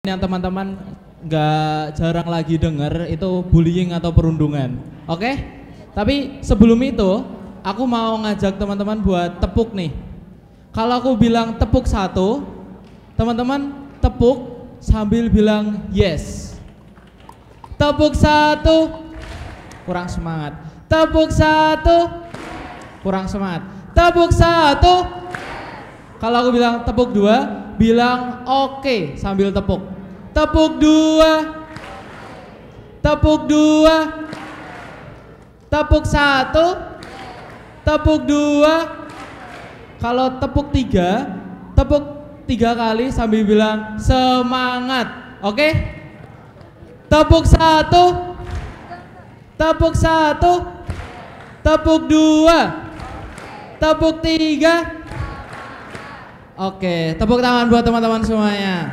Yang teman-teman nggak jarang lagi denger itu bullying atau perundungan. Oke? Tapi sebelum itu aku mau ngajak teman-teman buat tepuk nih. Kalau aku bilang tepuk satu, teman-teman tepuk sambil bilang yes. Tepuk satu, kurang semangat. Tepuk satu, kurang semangat. Tepuk satu. Kalau aku bilang tepuk dua, bilang oke sambil tepuk. Tepuk dua. Tepuk dua. Tepuk satu. Tepuk dua. Kalau tepuk tiga kali sambil bilang semangat. Oke? Tepuk satu. Tepuk satu. Tepuk dua. Tepuk tiga. Oke, tepuk tangan buat teman-teman semuanya.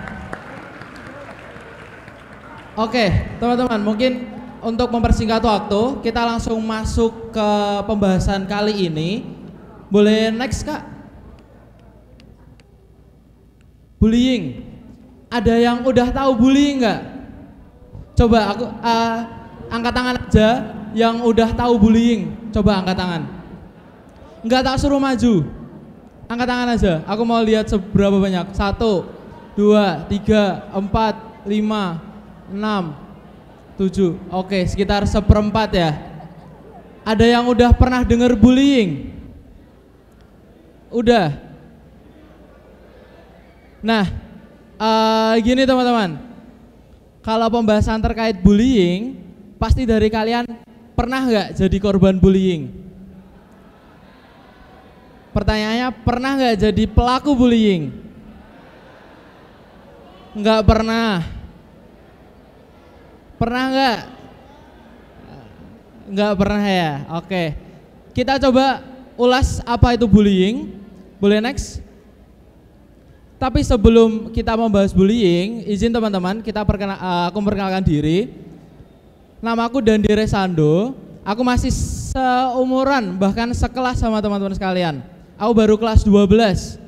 Oke, teman-teman, mungkin untuk mempersingkat waktu, kita langsung masuk ke pembahasan kali ini. Boleh next, Kak? Bullying. Ada yang udah tahu bullying nggak? Coba aku angkat tangan aja yang udah tahu bullying. Coba angkat tangan. Nggak tak suruh maju. Angkat tangan aja, aku mau lihat seberapa banyak. 1, 2, 3, 4, 5, 6, 7. Oke, sekitar seperempat ya. Ada yang udah pernah dengar bullying? Udah. Nah, gini teman-teman. Kalau pembahasan terkait bullying, pasti dari kalian pernah nggak jadi korban bullying? Pertanyaannya, pernah nggak jadi pelaku bullying? Nggak pernah. Pernah nggak? Nggak pernah ya. Oke. Kita coba ulas apa itu bullying. Boleh next? Tapi sebelum kita membahas bullying, izin teman-teman, aku memperkenalkan diri. Namaku Dandi Resando. Aku masih seumuran, bahkan sekelas sama teman-teman sekalian. Aku baru kelas 12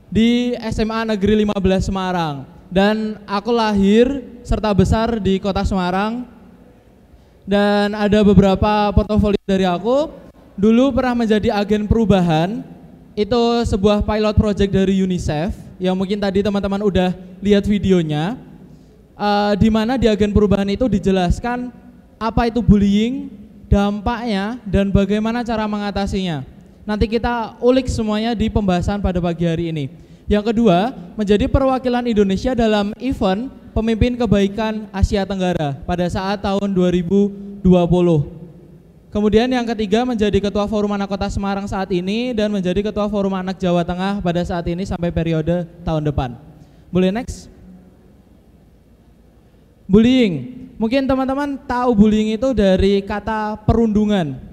di SMA Negeri 15 Semarang. Dan aku lahir serta besar di kota Semarang. Dan ada beberapa portofolio dari aku. Dulu pernah menjadi agen perubahan. Itu sebuah pilot project dari UNICEF yang mungkin tadi teman-teman udah lihat videonya. Di mana di agen perubahan itu dijelaskan apa itu bullying, dampaknya, dan bagaimana cara mengatasinya. Nanti kita ulik semuanya di pembahasan pada pagi hari ini. Yang kedua, menjadi perwakilan Indonesia dalam event Pemimpin Kebaikan Asia Tenggara pada saat tahun 2020. Kemudian yang ketiga, menjadi Ketua Forum Anak Kota Semarang saat ini dan menjadi Ketua Forum Anak Jawa Tengah pada saat ini sampai periode tahun depan. Boleh next? Bullying. Mungkin teman-teman tahu bullying itu dari kata perundungan.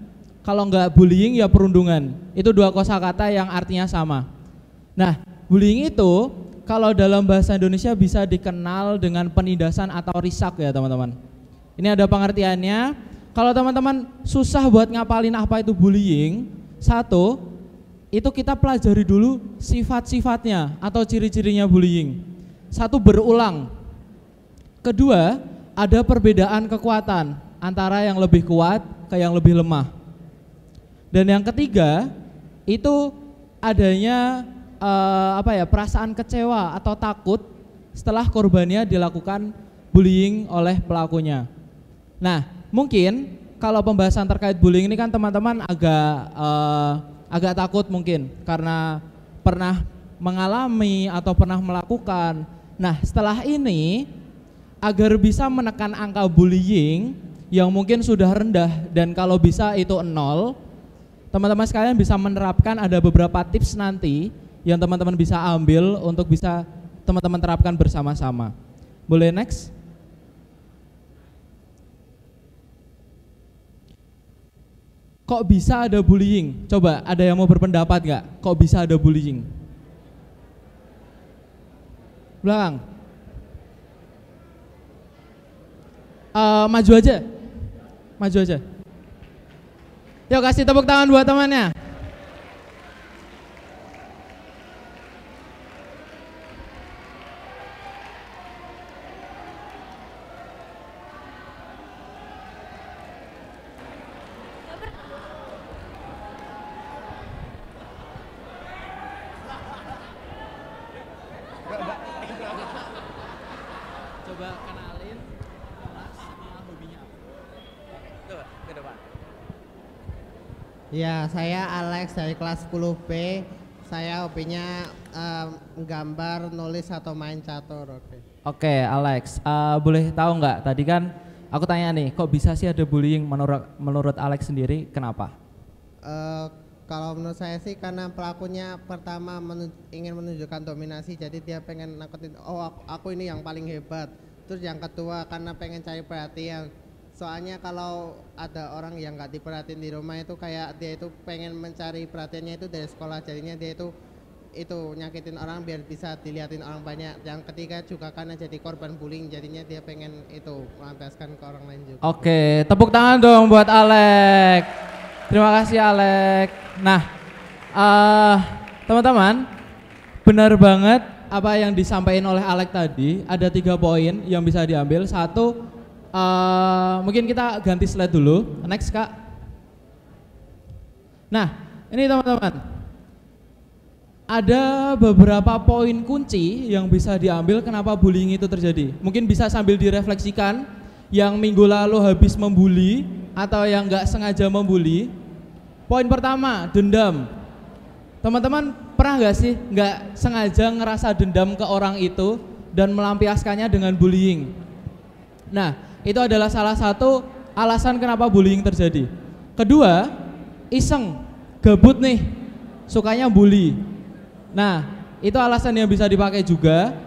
Kalau nggak bullying ya perundungan. Itu dua kosakata yang artinya sama. Nah, bullying itu kalau dalam bahasa Indonesia bisa dikenal dengan penindasan atau risak ya teman-teman. Ini ada pengertiannya. Kalau teman-teman susah buat ngapalin apa itu bullying, satu, itu kita pelajari dulu sifat-sifatnya atau ciri-cirinya bullying. Satu, berulang. Kedua, ada perbedaan kekuatan antara yang lebih kuat ke yang lebih lemah. Dan yang ketiga, itu adanya perasaan kecewa atau takut setelah korbannya dilakukan bullying oleh pelakunya. Nah, mungkin kalau pembahasan terkait bullying ini kan teman-teman agak takut mungkin karena pernah mengalami atau pernah melakukan. Nah, setelah ini agar bisa menekan angka bullying yang mungkin sudah rendah dan kalau bisa itu 0, teman-teman sekalian bisa menerapkan ada beberapa tips nanti yang teman-teman bisa ambil untuk bisa teman-teman terapkan bersama-sama. Boleh next? Kok bisa ada bullying? Coba ada yang mau berpendapat nggak? Kok bisa ada bullying? Belakang. Maju aja. Maju aja. Yuk kasih tepuk tangan buat temannya. coba kenalin kelas sama hobinya apa. Coba ke depan. Ya, saya Alex dari kelas 10B. Saya hobinya gambar, nulis atau main catur. Oke, Alex, boleh tahu nggak tadi kan aku tanya nih, kok bisa sih ada bullying menurut Alex sendiri? Kenapa? Kalau menurut saya sih karena pelakunya pertama ingin menunjukkan dominasi, jadi dia pengen nakutin, oh aku ini yang paling hebat. Terus yang kedua karena pengen cari perhatian. Soalnya kalau ada orang yang nggak diperhatiin di rumah itu kayak dia itu pengen mencari perhatiannya itu dari sekolah, jadinya dia itu nyakitin orang biar bisa dilihatin orang banyak. Yang ketiga juga karena jadi korban bullying, jadinya dia pengen itu melampiaskan ke orang lain juga. Oke, tepuk tangan dong buat Alex. Terima kasih Alex. Nah, teman-teman, benar banget apa yang disampaikan oleh Alex tadi. Ada 3 poin yang bisa diambil. Satu, mungkin kita ganti slide dulu. Next Kak. Nah, ini teman-teman, ada beberapa poin kunci yang bisa diambil kenapa bullying itu terjadi. Mungkin bisa sambil direfleksikan yang minggu lalu habis membuli atau yang nggak sengaja membuli. Poin pertama, dendam. Teman-teman pernah nggak sih nggak sengaja ngerasa dendam ke orang itu dan melampiaskannya dengan bullying? Nah, itu adalah salah satu alasan kenapa bullying terjadi. Kedua, iseng, gabut nih, sukanya bully. Nah, itu alasan yang bisa dipakai juga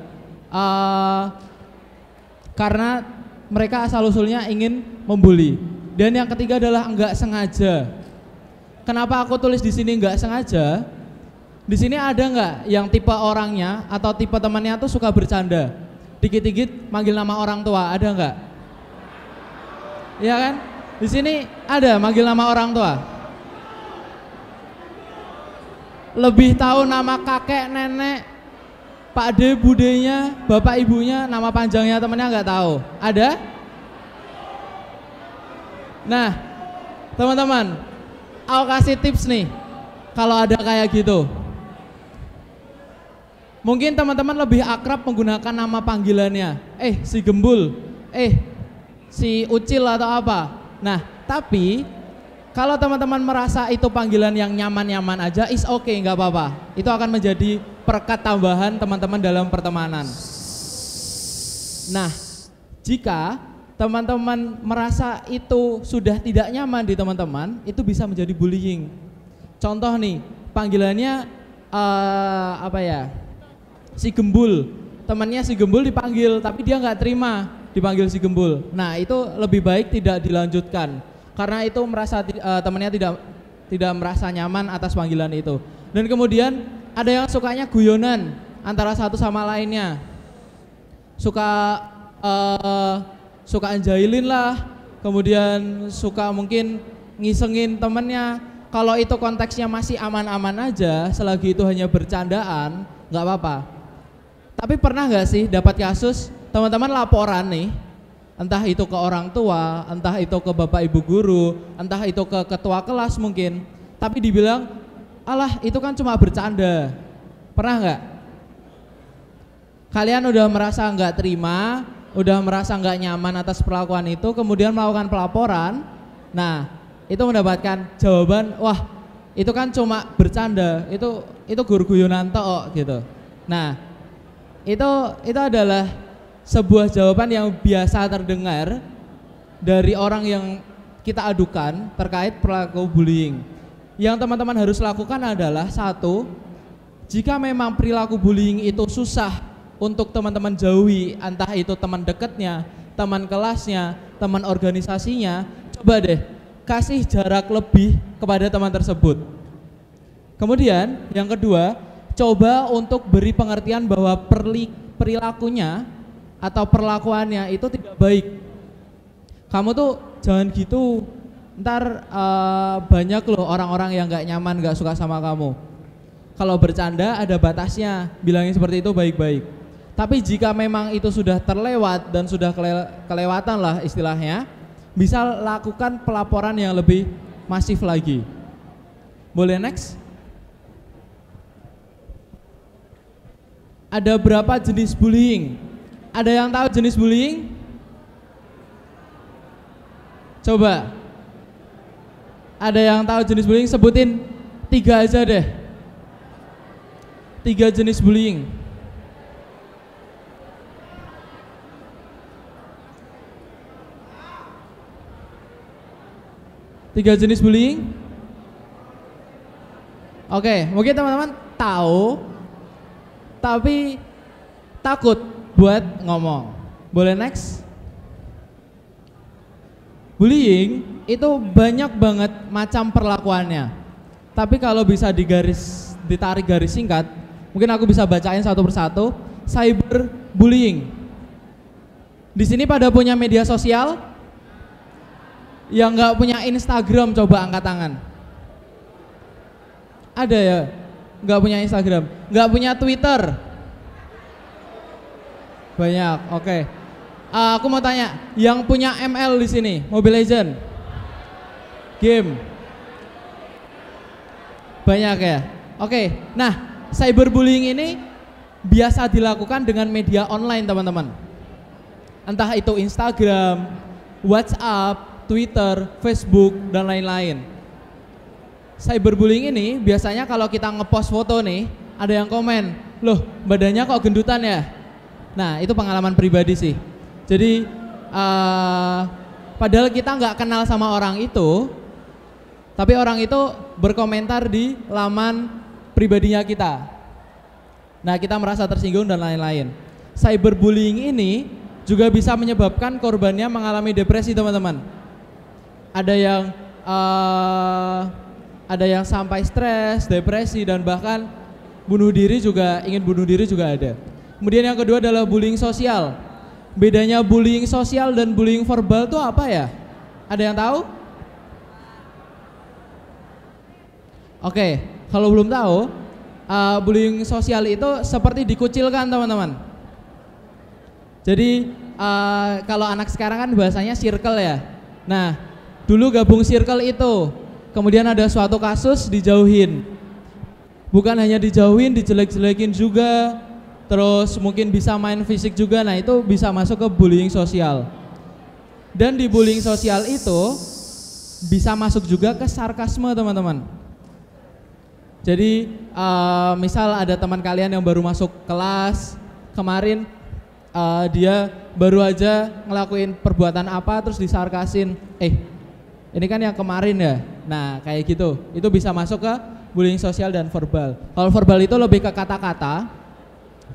karena mereka asal-usulnya ingin membuli. Dan yang ketiga adalah enggak sengaja. Kenapa aku tulis di sini enggak sengaja? Di sini ada enggak yang tipe orangnya atau tipe temannya tuh suka bercanda, dikit-dikit manggil nama orang tua, ada enggak? Iya kan? Di sini ada manggil nama orang tua. Lebih tahu nama kakek, nenek, pak de, budenya, bapak ibunya, nama panjangnya temennya nggak tahu. Ada? Nah, teman-teman, aku kasih tips nih. Kalau ada kayak gitu, mungkin teman-teman lebih akrab menggunakan nama panggilannya. Si Gembul, si Ucil atau apa. Nah, tapi kalau teman-teman merasa itu panggilan yang nyaman-nyaman aja, is okay, nggak apa-apa. Itu akan menjadi perekat tambahan teman-teman dalam pertemanan. Nah, jika teman-teman merasa itu sudah tidak nyaman di teman-teman, itu bisa menjadi bullying. Contoh nih, panggilannya si Gembul. Temannya si Gembul dipanggil, tapi dia nggak terima dipanggil si Gembul. Nah, itu lebih baik tidak dilanjutkan. Karena itu merasa temannya tidak merasa nyaman atas panggilan itu. Dan kemudian ada yang sukanya guyonan antara satu sama lainnya, suka anjailin lah, kemudian suka mungkin ngisengin temennya. Kalau itu konteksnya masih aman-aman aja, selagi itu hanya bercandaan, nggak apa-apa. Tapi pernah nggak sih dapat kasus teman-teman laporan nih, entah itu ke orang tua, entah itu ke bapak ibu guru, entah itu ke ketua kelas mungkin, tapi dibilang, alah itu kan cuma bercanda. Pernah nggak? Kalian udah merasa nggak terima, udah merasa nggak nyaman atas perlakuan itu, kemudian melakukan pelaporan. Nah, itu mendapatkan jawaban, wah itu kan cuma bercanda, itu gur-guyonan tok gitu. Nah, itu adalah sebuah jawaban yang biasa terdengar dari orang yang kita adukan terkait perilaku bullying. Yang teman-teman harus lakukan adalah satu, jika memang perilaku bullying itu susah untuk teman-teman jauhi, entah itu teman dekatnya, teman kelasnya, teman organisasinya, coba deh kasih jarak lebih kepada teman tersebut. Kemudian yang kedua, coba untuk beri pengertian bahwa perilakunya atau perlakuannya itu tidak baik. Kamu tuh jangan gitu, ntar banyak loh orang-orang yang gak nyaman, gak suka sama kamu. Kalau bercanda ada batasnya, bilangnya seperti itu baik-baik. Tapi jika memang itu sudah terlewat dan sudah kelewatan lah istilahnya, bisa lakukan pelaporan yang lebih masif lagi. Boleh next? Ada berapa jenis bullying? Ada yang tahu jenis bullying? Coba. Ada yang tahu jenis bullying? Sebutin 3 aja deh. 3 jenis bullying. Tiga jenis bullying. Oke, mungkin teman-teman tahu, tapi takut buat ngomong. Boleh next? Bullying itu banyak banget macam perlakuannya. Tapi kalau bisa ditarik garis singkat, mungkin aku bisa bacain satu persatu. Cyberbullying. Di sini pada punya media sosial? Yang nggak punya Instagram coba angkat tangan. Ada ya? Nggak punya Instagram, nggak punya Twitter? Banyak, oke. Aku mau tanya, yang punya ML di sini, Mobile Legend, game, banyak ya? Oke, nah cyberbullying ini biasa dilakukan dengan media online teman-teman. Entah itu Instagram, WhatsApp, Twitter, Facebook, dan lain-lain. Cyberbullying ini biasanya kalau kita ngepost foto nih, ada yang komen, loh badannya kok gendutan ya? Nah itu pengalaman pribadi sih. Jadi padahal kita nggak kenal sama orang itu, tapi orang itu berkomentar di laman pribadinya kita. Nah kita merasa tersinggung dan lain-lain. Cyberbullying ini juga bisa menyebabkan korbannya mengalami depresi teman-teman. Ada yang sampai stres, depresi, dan bahkan ingin bunuh diri juga ada. Kemudian yang kedua adalah bullying sosial. Bedanya bullying sosial dan bullying verbal itu apa ya? Ada yang tahu? Oke, kalau belum tahu, bullying sosial itu seperti dikucilkan teman-teman. Jadi kalau anak sekarang kan bahasanya circle ya. Nah, dulu gabung circle itu, kemudian ada suatu kasus dijauhin. Bukan hanya dijauhin, dijelek-jelekin juga, terus mungkin bisa main fisik juga. Nah itu bisa masuk ke bullying sosial. Dan di bullying sosial itu bisa masuk juga ke sarkasme teman-teman. Jadi misal ada teman kalian yang baru masuk kelas kemarin, dia baru aja ngelakuin perbuatan apa terus disarkasin, ini kan yang kemarin ya. Nah kayak gitu, itu bisa masuk ke bullying sosial dan verbal. Kalau verbal itu lebih ke kata-kata.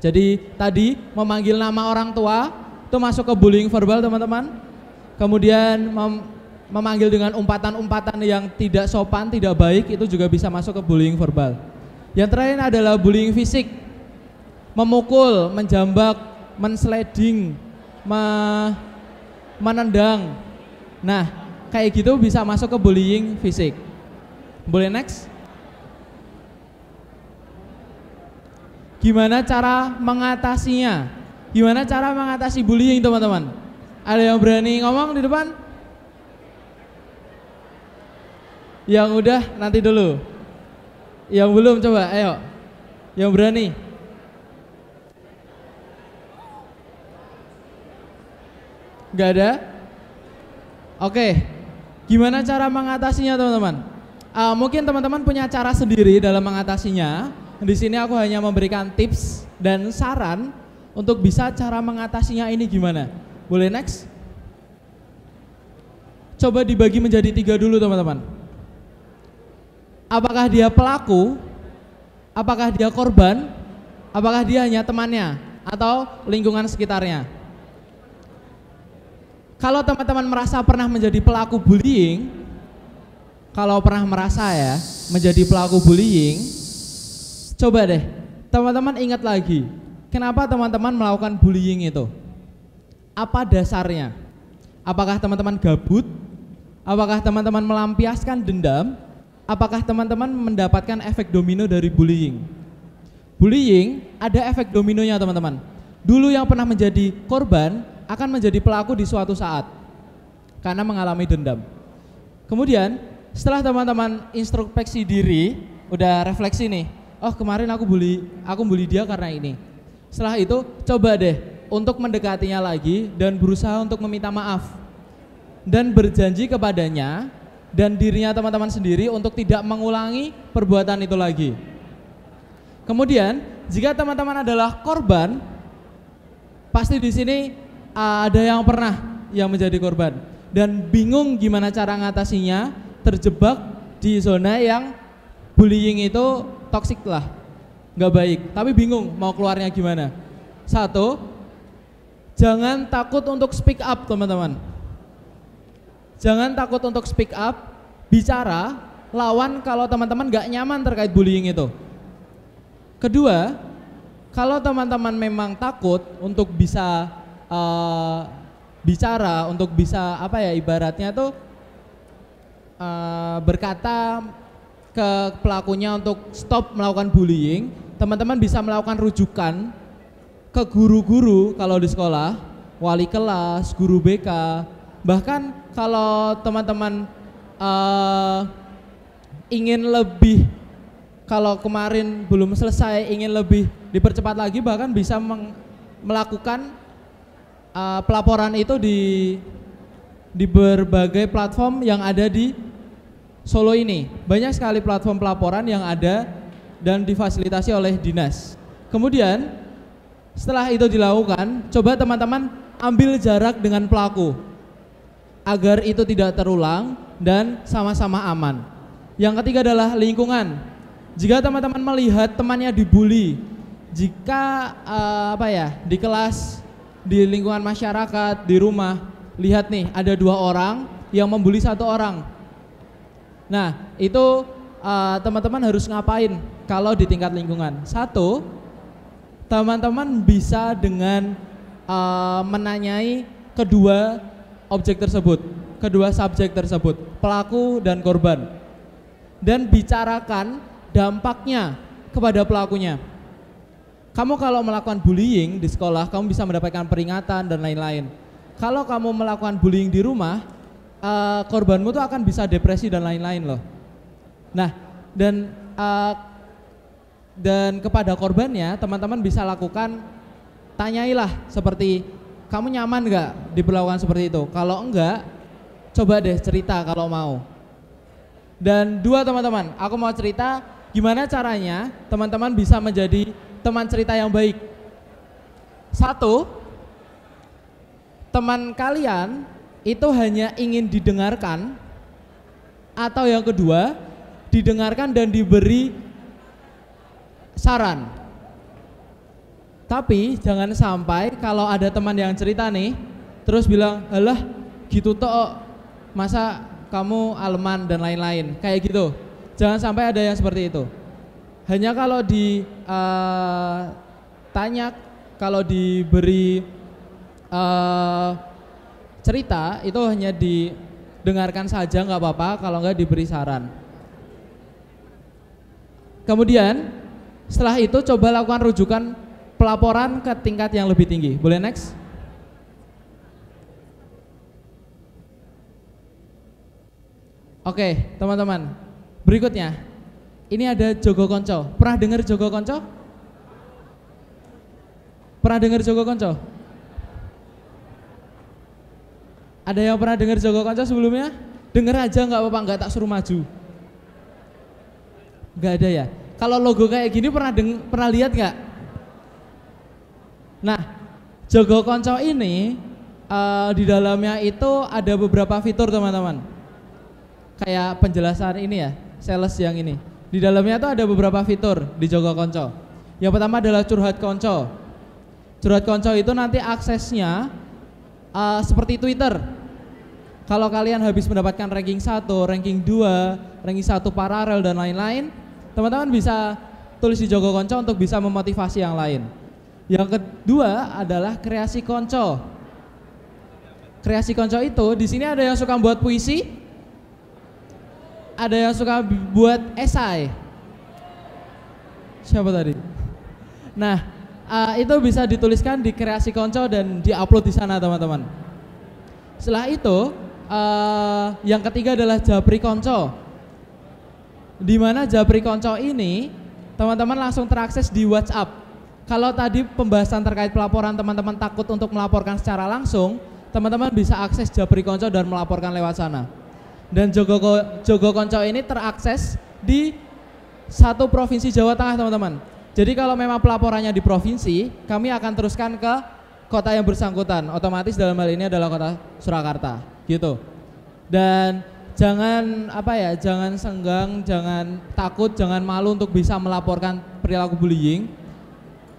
Jadi tadi memanggil nama orang tua itu masuk ke bullying verbal teman-teman. Kemudian memanggil dengan umpatan-umpatan yang tidak sopan, tidak baik, itu juga bisa masuk ke bullying verbal. Yang terakhir adalah bullying fisik. Memukul, menjambak, mensleding, menendang. Nah kayak gitu bisa masuk ke bullying fisik. Boleh next? Gimana cara mengatasinya? Gimana cara mengatasi bullying teman-teman? Ada yang berani ngomong di depan? Yang udah nanti dulu. Yang belum coba, ayo. Yang berani. Gak ada? Oke. Gimana cara mengatasinya teman-teman? Mungkin teman-teman punya cara sendiri dalam mengatasinya. Di sini aku hanya memberikan tips dan saran untuk bisa cara mengatasinya ini gimana. Boleh next? Coba dibagi menjadi 3 dulu teman-teman. Apakah dia pelaku? Apakah dia korban? Apakah dia hanya temannya atau lingkungan sekitarnya? Kalau teman-teman merasa pernah menjadi pelaku bullying, kalau pernah merasa ya menjadi pelaku bullying, coba deh teman-teman ingat lagi, kenapa teman-teman melakukan bullying itu? Apa dasarnya? Apakah teman-teman gabut? Apakah teman-teman melampiaskan dendam? Apakah teman-teman mendapatkan efek domino dari bullying? Bullying ada efek dominonya teman-teman. Dulu yang pernah menjadi korban akan menjadi pelaku di suatu saat karena mengalami dendam. Kemudian setelah teman-teman introspeksi diri, udah refleksi nih, oh kemarin aku bully dia karena ini. Setelah itu coba deh untuk mendekatinya lagi dan berusaha untuk meminta maaf dan berjanji kepadanya dan dirinya teman-teman sendiri untuk tidak mengulangi perbuatan itu lagi. Kemudian jika teman-teman adalah korban, pasti di sini ada yang pernah yang menjadi korban dan bingung gimana cara ngatasinya, terjebak di zona yang bullying itu toksik lah, nggak baik, tapi bingung mau keluarnya gimana. Satu, jangan takut untuk speak up teman-teman. Jangan takut untuk speak up, bicara, lawan kalau teman-teman gak nyaman terkait bullying itu. Kedua, kalau teman-teman memang takut untuk bisa bicara, untuk bisa ibaratnya tuh berkata ke pelakunya untuk stop melakukan bullying, teman-teman bisa melakukan rujukan ke guru-guru kalau di sekolah, wali kelas, guru BK. Bahkan kalau teman-teman ingin lebih, kalau kemarin belum selesai ingin lebih dipercepat lagi, bahkan bisa melakukan pelaporan itu di berbagai platform yang ada di Solo ini. Banyak sekali platform pelaporan yang ada dan difasilitasi oleh dinas. Kemudian setelah itu dilakukan, coba teman-teman ambil jarak dengan pelaku agar itu tidak terulang dan sama-sama aman. Yang ketiga adalah lingkungan. Jika teman-teman melihat temannya dibully, jika di kelas, di lingkungan masyarakat, di rumah, lihat nih ada 2 orang yang membuli 1 orang. Nah, itu teman-teman harus ngapain kalau di tingkat lingkungan? Satu, teman-teman bisa dengan menanyai kedua objek tersebut, kedua subjek tersebut, pelaku dan korban, dan bicarakan dampaknya kepada pelakunya. Kamu kalau melakukan bullying di sekolah, kamu bisa mendapatkan peringatan dan lain-lain. Kalau kamu melakukan bullying di rumah, korbanmu tuh akan bisa depresi dan lain-lain loh. Nah, dan kepada korbannya, teman-teman bisa lakukan, tanyailah seperti, kamu nyaman gak diperlakukan seperti itu? Kalau enggak, coba deh cerita kalau mau. Dan 2 teman-teman, aku mau cerita gimana caranya teman-teman bisa menjadi teman cerita yang baik. 1, teman kalian itu hanya ingin didengarkan, atau yang kedua, didengarkan dan diberi saran. Tapi jangan sampai kalau ada teman yang cerita nih, terus bilang, halah gitu toh, masa kamu aleman dan lain-lain, kayak gitu. Jangan sampai ada yang seperti itu. Hanya kalau ditanya, kalau diberi cerita, itu hanya didengarkan saja, nggak apa-apa, kalau nggak diberi saran. Kemudian setelah itu coba lakukan rujukan pelaporan ke tingkat yang lebih tinggi. Boleh next? Oke, teman-teman. Berikutnya, ini ada Jogo Konco. Pernah dengar Jogo Konco? Pernah dengar Jogo Konco? Ada yang pernah dengar Jogo Konco sebelumnya? Dengar aja nggak apa-apa, nggak tak suruh maju. Nggak ada ya? Kalau logo kayak gini pernah lihat nggak? Nah, Jogo Konco ini di dalamnya itu ada beberapa fitur teman-teman. Kayak penjelasan ini ya, sales yang ini. Di dalamnya itu ada beberapa fitur di Jogo Konco. Yang pertama adalah curhat konco. Curhat konco itu nanti aksesnya seperti Twitter. Kalau kalian habis mendapatkan ranking 1, ranking 2, ranking 1 paralel dan lain-lain, teman-teman bisa tulis di Jogo Konco untuk bisa memotivasi yang lain. Yang kedua adalah kreasi konco. Kreasi konco itu di sini ada yang suka buat puisi, ada yang suka buat esai. Siapa tadi? Nah, itu bisa dituliskan di kreasi konco dan diupload di sana teman-teman. Setelah itu, yang ketiga adalah Japri Konco. Di mana Japri Konco ini teman-teman langsung terakses di WhatsApp. Kalau tadi pembahasan terkait pelaporan teman-teman takut untuk melaporkan secara langsung, teman-teman bisa akses Japri Konco dan melaporkan lewat sana. Dan Jogo Konco ini terakses di satu provinsi Jawa Tengah, teman-teman. Jadi kalau memang pelaporannya di provinsi, kami akan teruskan ke kota yang bersangkutan. Otomatis dalam hal ini adalah kota Surakarta, gitu. Dan jangan jangan senggang, jangan takut, jangan malu untuk bisa melaporkan perilaku bullying.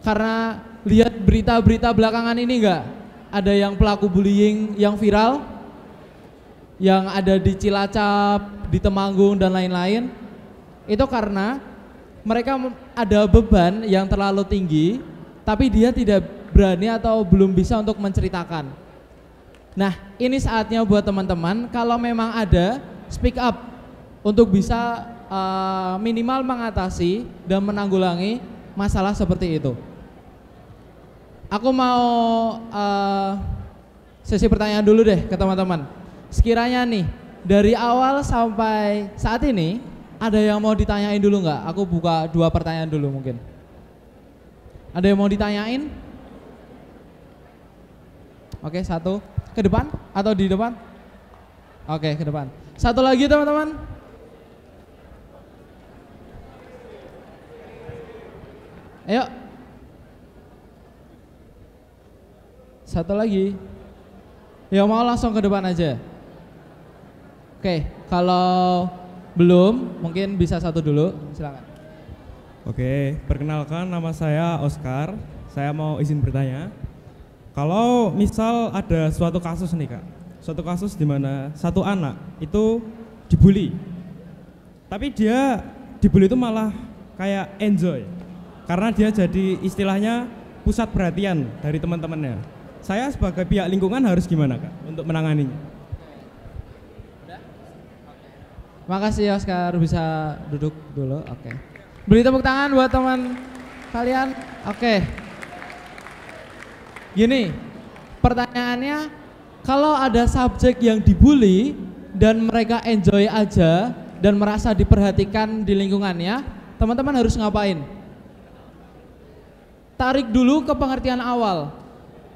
Karena lihat berita-berita belakangan ini enggak? Ada yang pelaku bullying yang viral, yang ada di Cilacap, di Temanggung dan lain-lain. Itu karena mereka ada beban yang terlalu tinggi, tapi dia tidak berani atau belum bisa untuk menceritakan. Nah, ini saatnya buat teman-teman, kalau memang ada, speak up untuk bisa minimal mengatasi dan menanggulangi masalah seperti itu. Aku mau sesi pertanyaan dulu deh ke teman-teman. Sekiranya nih, dari awal sampai saat ini, ada yang mau ditanyain dulu nggak? Aku buka 2 pertanyaan dulu mungkin. Ada yang mau ditanyain? Oke, 1. Ke depan atau di depan? Oke, ke depan. 1 lagi teman-teman. Ayo. 1 lagi. Ya mau langsung ke depan aja. Oke, kalau belum mungkin bisa 1 dulu, silakan. Oke, perkenalkan nama saya Oscar. Saya mau izin bertanya. Kalau misal ada suatu kasus nih Kak, suatu kasus di mana satu anak itu dibully, tapi dia dibully itu malah kayak enjoy, karena dia jadi istilahnya pusat perhatian dari teman-temannya. Saya sebagai pihak lingkungan harus gimana Kak untuk menanganinya? Makasih Oscar, bisa duduk dulu. Oke. Beri tepuk tangan buat teman kalian. Oke. Gini, pertanyaannya, kalau ada subjek yang dibully dan mereka enjoy aja dan merasa diperhatikan di lingkungannya, teman-teman harus ngapain? Tarik dulu ke pengertian awal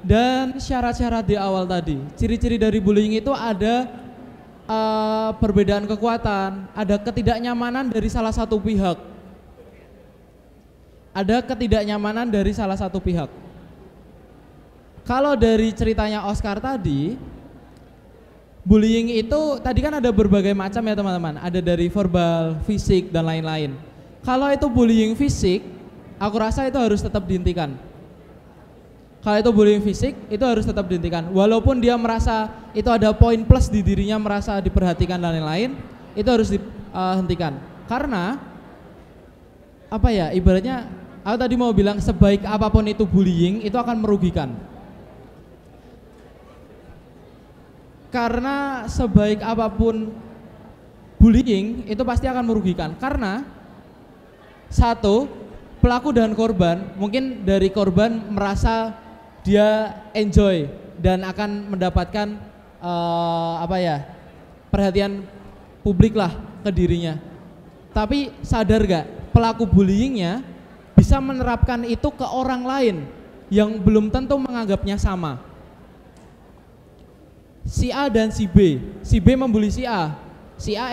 dan syarat-syarat di awal tadi. Ciri-ciri dari bullying itu ada perbedaan kekuatan, ada ketidaknyamanan dari salah satu pihak. Ada ketidaknyamanan dari salah satu pihak. Kalau dari ceritanya Oscar tadi, bullying itu tadi kan ada berbagai macam ya teman-teman. Ada dari verbal, fisik dan lain-lain. Kalau itu bullying fisik, aku rasa itu harus tetap dihentikan. Kalau itu bullying fisik, itu harus tetap dihentikan. Walaupun dia merasa itu ada poin plus di dirinya, merasa diperhatikan dan lain-lain, itu harus dihentikan. Karena apa ya, ibaratnya aku tadi mau bilang sebaik apapun itu bullying, itu akan merugikan. Karena sebaik apapun bullying, itu pasti akan merugikan. Karena satu, pelaku dan korban, mungkin dari korban merasa dia enjoy dan akan mendapatkan perhatian publik lah ke dirinya. Tapi sadar gak, pelaku bullyingnya bisa menerapkan itu ke orang lain yang belum tentu menganggapnya sama. Si A dan si B membuli si A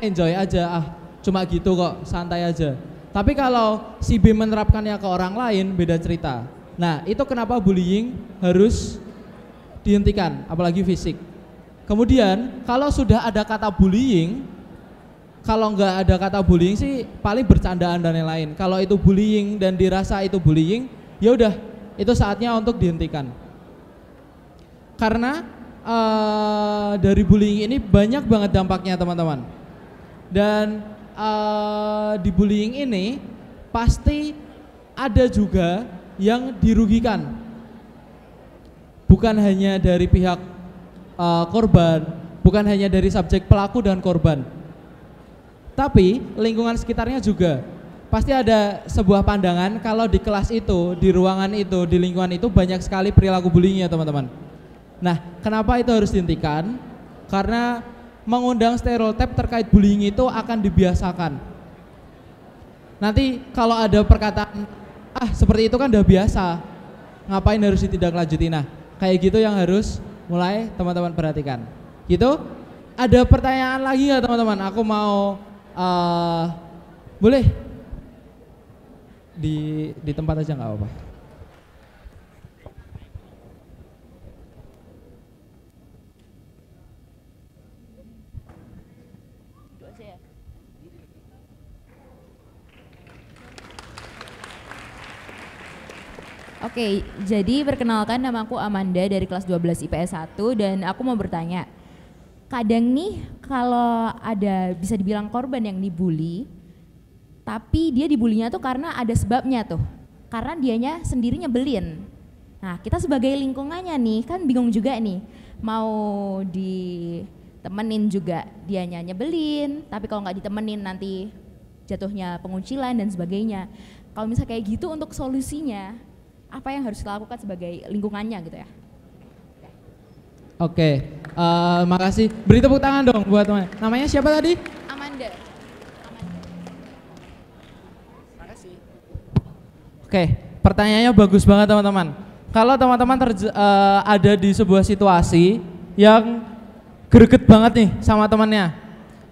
enjoy aja, cuma gitu kok, santai aja. Tapi kalau si B menerapkannya ke orang lain, beda cerita. Nah, itu kenapa bullying harus dihentikan, apalagi fisik. Kemudian, kalau sudah ada kata bullying, kalau nggak ada kata bullying sih paling bercandaan dan lain-lain. Kalau itu bullying dan dirasa itu bullying, ya udah, itu saatnya untuk dihentikan. Karena dari bullying ini banyak banget dampaknya teman-teman. Dan di bullying ini pasti ada juga yang dirugikan, bukan hanya dari pihak korban, bukan hanya dari subjek pelaku dan korban, tapi lingkungan sekitarnya juga. Pasti ada sebuah pandangan kalau di kelas itu, di ruangan itu, di lingkungan itu banyak sekali perilaku bullying ya teman-teman. Nah, kenapa itu harus dihentikan? Karena mengundang stereotip terkait bullying itu akan dibiasakan. Nanti kalau ada perkataan ah seperti itu kan udah biasa, ngapain harus ditindaklanjuti. Nah kayak gitu yang harus mulai teman-teman perhatikan gitu. Ada pertanyaan lagi ya teman-teman? Aku mau boleh di tempat aja nggak apa-apa. Oke, jadi perkenalkan, nama aku Amanda dari kelas 12 IPS 1 dan aku mau bertanya. Kadang nih kalau ada bisa dibilang korban yang dibully, tapi dia dibulinya tuh karena ada sebabnya tuh. Karena dianya sendiri nyebelin. Nah, kita sebagai lingkungannya nih kan bingung juga nih. Mau ditemenin juga dianya nyebelin, tapi kalau nggak ditemenin nanti jatuhnya pengucilan dan sebagainya. Kalau misalnya kayak gitu, untuk solusinya apa yang harus dilakukan sebagai lingkungannya gitu ya? Oke, makasih. Beri tepuk tangan dong buat teman. Namanya siapa tadi? Amanda. Makasih. Oke, pertanyaannya bagus banget teman-teman. Kalau teman-teman ada di sebuah situasi yang greget banget nih sama temannya,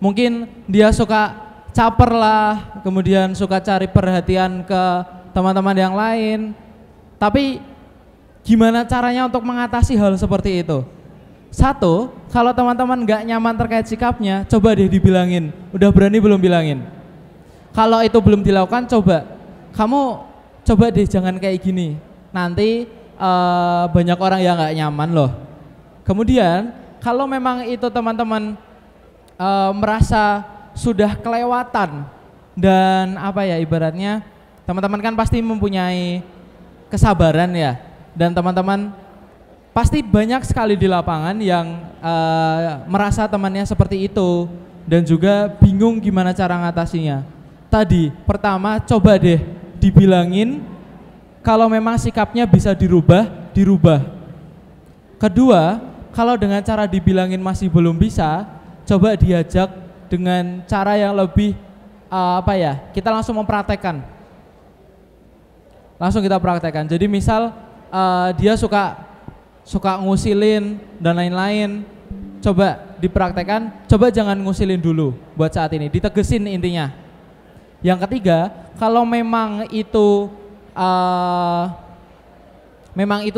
mungkin dia suka caper lah, kemudian suka cari perhatian ke teman-teman yang lain. Tapi gimana caranya untuk mengatasi hal seperti itu? Satu, kalau teman-teman nggak nyaman terkait sikapnya, coba deh dibilangin. Udah berani belum bilangin? Kalau itu belum dilakukan, kamu coba deh jangan kayak gini. Nanti banyak orang yang nggak nyaman loh. Kemudian kalau memang itu teman-teman merasa sudah kelewatan dan apa ya ibaratnya, teman-teman kan pasti mempunyai kesabaran ya, dan teman-teman pasti banyak sekali di lapangan yang merasa temannya seperti itu dan juga bingung gimana cara ngatasinya. Tadi pertama coba deh dibilangin, kalau memang sikapnya bisa dirubah. Kedua, kalau dengan cara dibilangin masih belum bisa, coba diajak dengan cara yang lebih kita langsung mempraktekkan. Langsung kita praktekkan. Jadi misal dia suka ngusilin dan lain-lain, coba dipraktekkan. Coba jangan ngusilin dulu buat saat ini, ditegesin intinya. Yang ketiga, kalau memang itu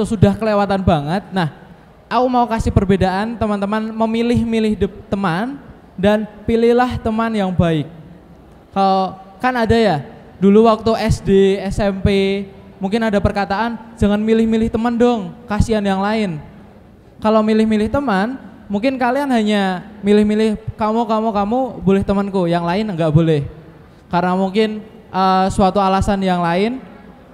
sudah kelewatan banget, nah aku mau kasih perbedaan teman-teman memilih-milih teman dan pilihlah teman yang baik. Kalau kan ada ya, dulu waktu SD, SMP, mungkin ada perkataan, jangan milih-milih teman dong, kasihan yang lain. Kalau milih-milih teman, mungkin kalian hanya milih-milih kamu boleh temanku, yang lain enggak boleh. Karena mungkin suatu alasan yang lain,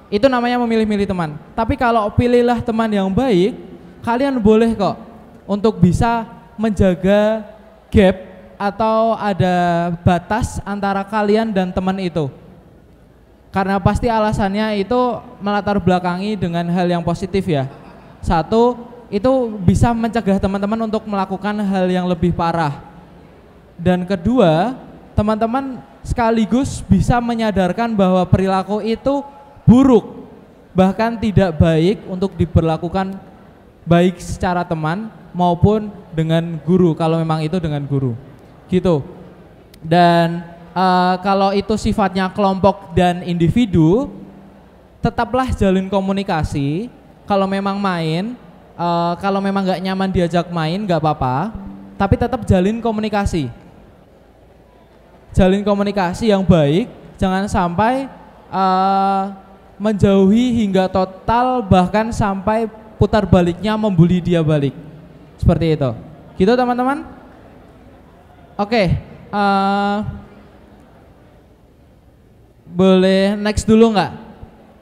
itu namanya memilih-milih teman. Tapi kalau pilihlah teman yang baik, kalian boleh kok untuk bisa menjaga gap atau ada batas antara kalian dan teman itu. Karena pasti alasannya itu melatar belakangi dengan hal yang positif ya. Satu, itu bisa mencegah teman-teman untuk melakukan hal yang lebih parah. Dan kedua, teman-teman sekaligus bisa menyadarkan bahwa perilaku itu buruk, bahkan tidak baik untuk diberlakukan baik secara teman maupun dengan guru, kalau memang itu dengan guru. Gitu. Dan kalau itu sifatnya kelompok dan individu, tetaplah jalin komunikasi. Kalau memang main, kalau memang nggak nyaman diajak main nggak apa-apa, tapi tetap jalin komunikasi. Jalin komunikasi yang baik, jangan sampai menjauhi hingga total, bahkan sampai putar baliknya membuli dia balik. Seperti itu. Gitu teman-teman? Oke. Boleh next dulu nggak,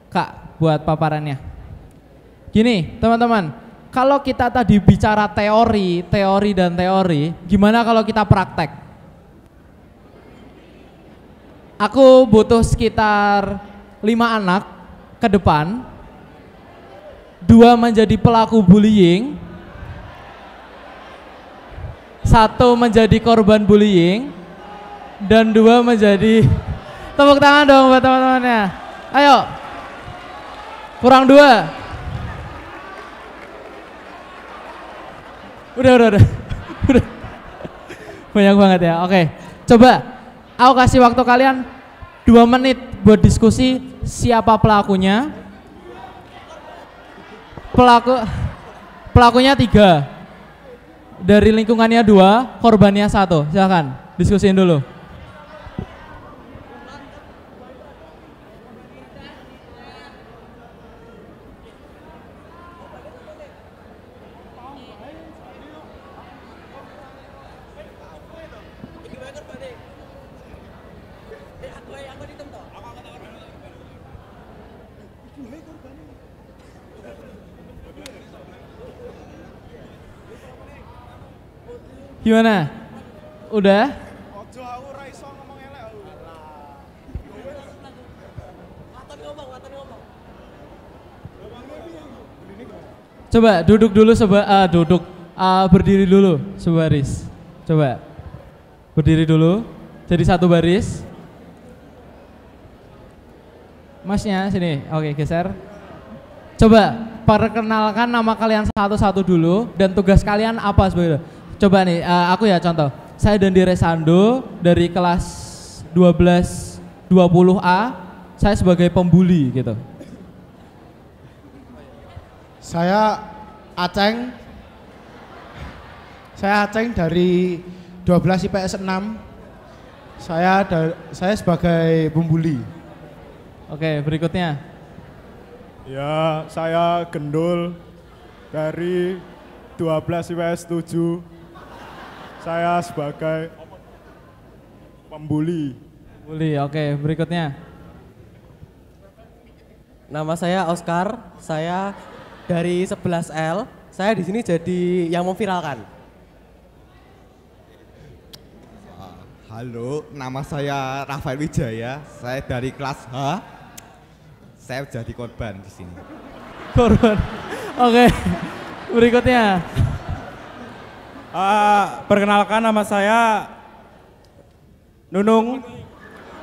Kak, buat paparannya? Gini, teman-teman, kalau kita tadi bicara teori, gimana kalau kita praktek? Aku butuh sekitar 5 anak ke depan, 2 menjadi pelaku bullying, 1 menjadi korban bullying, dan 2 menjadi... Tepuk tangan dong buat teman-temannya. Ayo. Kurang 2. Udah. Udah. Banyak banget ya. Oke. Coba aku kasih waktu kalian 2 menit buat diskusi siapa pelakunya. Pelakunya 3. Dari lingkungannya 2, korbannya 1. Silakan diskusiin dulu. Gimana? Udah? Coba duduk dulu berdiri dulu sebaris. Coba. Berdiri dulu. Jadi satu baris. Masnya sini. Oke, geser. Coba perkenalkan nama kalian satu-satu dulu dan tugas kalian apa sebenarnya. Coba nih, aku ya contoh. Saya Dandi Resando dari kelas 12 20A. Saya sebagai pembuli gitu. Saya Aceng. Saya Aceng dari 12 IPS 6. Saya sebagai pembuli. Oke, berikutnya. Ya, saya Gendul dari 12 IPS 7. Saya sebagai pembuli. Pembuli, oke, berikutnya. Nama saya Oscar, saya dari 11L. Saya di sini jadi yang memviralkan. Halo, nama saya Rafael Wijaya. Saya dari kelas H. Saya jadi korban di sini. Korban. Oke. Berikutnya. Perkenalkan nama saya Nunung.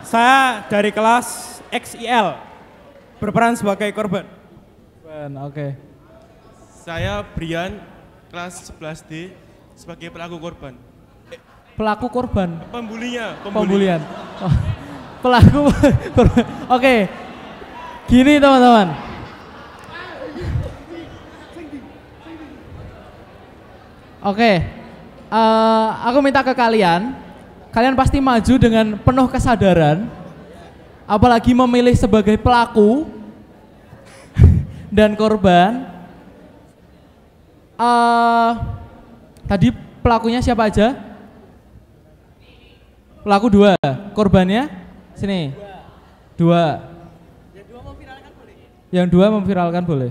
Saya dari kelas XIL. Berperan sebagai korban. Oke. Saya Brian, kelas 11D, sebagai pelaku korban. Pelaku korban? Pembulinya. Pembulian. Oh, pelaku korban. Oke. Gini teman-teman. Oke. Aku minta ke kalian pasti maju dengan penuh kesadaran, apalagi memilih sebagai pelaku dan korban. Tadi pelakunya siapa aja? Pelaku 2, korbannya sini 2. Yang 2 memviralkan boleh.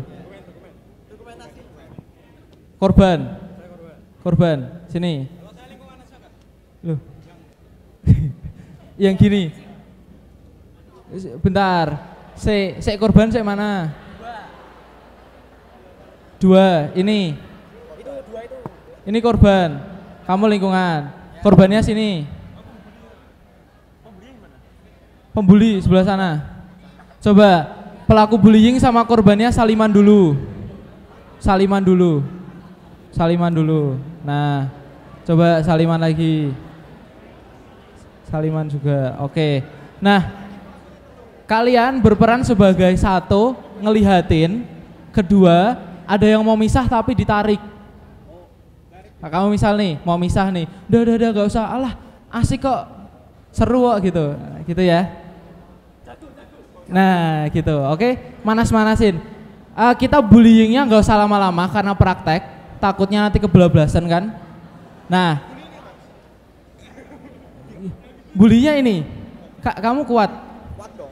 Korban, sini. Loh. Yang gini. Bentar. Korban mana? 2. Ini. Ini korban. Kamu lingkungan. Korbannya sini. Pembuli sebelah sana. Coba pelaku bullying sama korbannya saliman dulu. Nah, coba saliman lagi. Saliman juga. Oke. Nah, kalian berperan sebagai 1 ngelihatin, 2 ada yang mau misah tapi ditarik. Nah, kamu misal nih, mau misah nih. Udah gak usah. Alah, asik kok. Seru kok gitu. Gitu ya. Nah, gitu. Oke, manas-manasin. Kita bullyingnya nggak usah lama-lama karena praktek, takutnya nanti kebablasan kan. Nah, bulinya ini, kamu kuat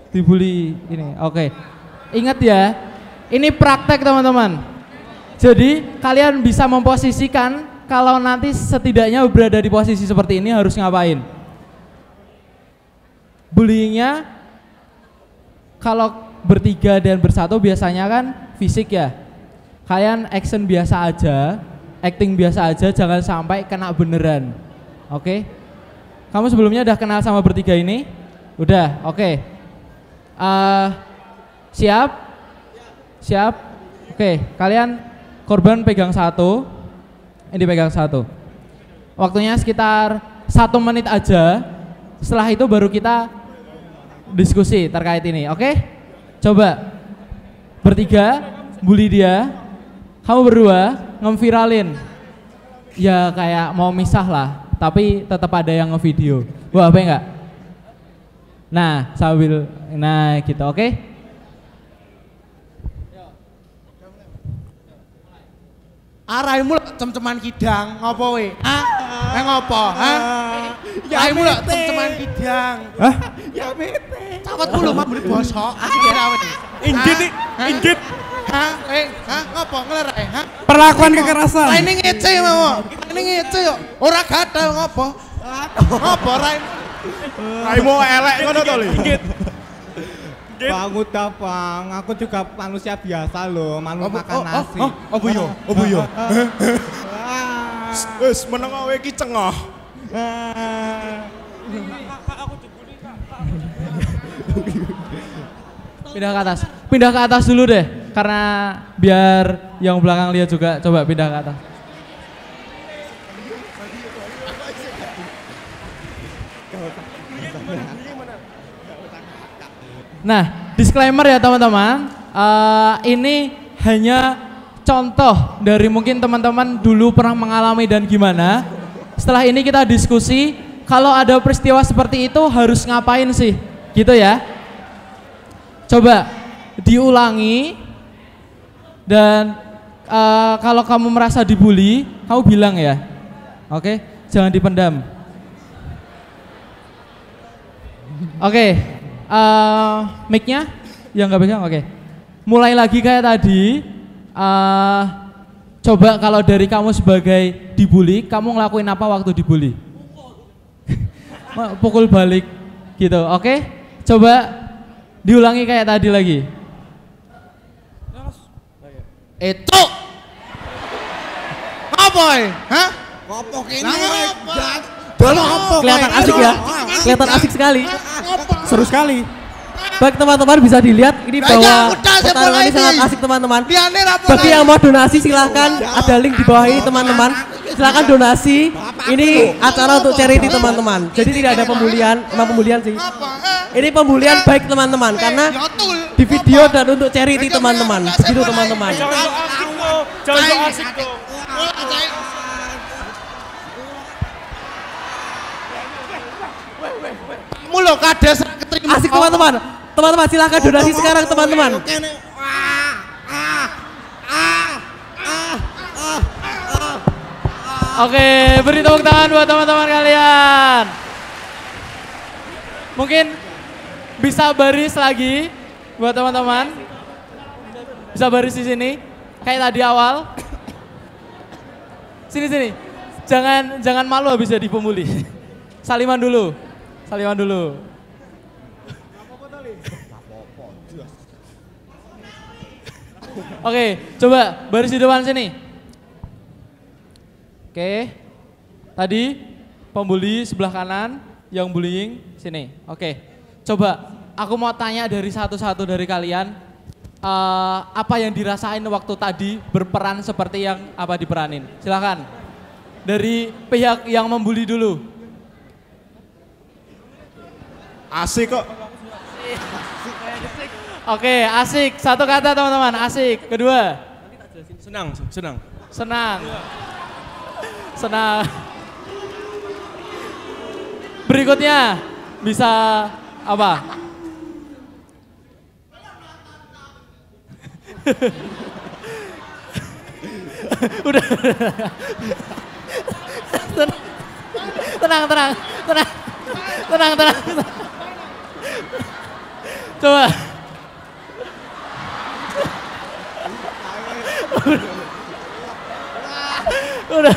dibully ini. Oke, ingat ya, ini praktek teman-teman. Jadi kalian bisa memposisikan kalau nanti setidaknya berada di posisi seperti ini harus ngapain. Bullyingnya kalau bertiga dan bersatu biasanya kan fisik ya. Kalian action biasa aja, acting biasa aja, jangan sampai kena beneran. Oke? Kamu sebelumnya udah kenal sama bertiga ini? Udah, oke. Siap? Siap? Oke, kalian korban pegang satu, ini pegang satu. Waktunya sekitar 1 menit aja. Setelah itu baru kita diskusi terkait ini, oke? Coba bertiga bully dia, kamu berdua ngeviralin. Ya kayak mau misah lah, tapi tetap ada yang ngevideo. Wah, apa enggak? Nah, sambil gitu, oke? Araimu cem-ceman kidang, ngopo we? Hah? Ngopo? Hah? Raimu lho cem-ceman kidang. Hah? Ya mete. Cawetmu lho mambune bosok. Asik rawet. Inggit. Hah? Hah? Ngopo nglerai? Hah? Perlakuan kekerasan. Raine ngece mau. Raine ngece yo. Ora gadal ngopo? Ngopo raimu? Raimu elek ngono to, Li. Inggit. Bang udah bang, aku juga manusia biasa loh, makan nasi. Opo yo? Wis meneng kowe iki cengah. Pindah ke atas dulu deh, karena biar yang belakang lihat juga. Coba pindah ke atas. Nah, disclaimer ya teman-teman, ini hanya contoh dari mungkin teman-teman dulu pernah mengalami dan gimana. Setelah ini kita diskusi, kalau ada peristiwa seperti itu harus ngapain sih, gitu ya. Coba diulangi, dan kalau kamu merasa dibully, kamu bilang ya, oke? Jangan dipendam. Oke. Mic-nya yang nggak pegang, oke. Mulai lagi kayak tadi. Coba kalau dari kamu sebagai dibully, kamu ngelakuin apa waktu dibully? Pukul balik gitu, oke? Coba diulangi kayak tadi lagi. Itu apa hah? Ngopo kene? Kelihatan asik ya, kelihatan asik sekali, Seru sekali. Baik teman-teman, bisa dilihat ini bahwa pertarungan ini sangat asik teman-teman. Bagi yang mau donasi silahkan, ada link di bawah ini teman-teman. Silahkan donasi, ini acara untuk charity teman-teman. Jadi tidak ada pembulian, emang pembulian sih. Ini pembulian baik teman-teman, karena di video dan untuk charity teman-teman. Begitu teman-teman. Jangan asik tuh. Mulo kades keterima. Asik teman-teman. Teman-teman silahkan donasi sekarang teman-teman. Oke, beri tepuk tangan buat teman-teman kalian. Mungkin bisa baris lagi buat teman-teman. Bisa baris di sini kayak tadi awal. Sini. Jangan malu habis jadi pembuli. Saliman dulu. Oke, coba baris di depan sini. Oke. Tadi pembuli sebelah kanan, yang bullying sini. Oke. Coba aku mau tanya dari satu-satu dari kalian, apa yang dirasain waktu tadi berperan seperti yang apa diperanin? Silakan. Dari pihak yang membuli dulu. Asik kok. Oke, asik. Satu kata teman-teman, asik. Kedua. Senang. Berikutnya bisa apa? Udah. Tenang. Coba. Udah.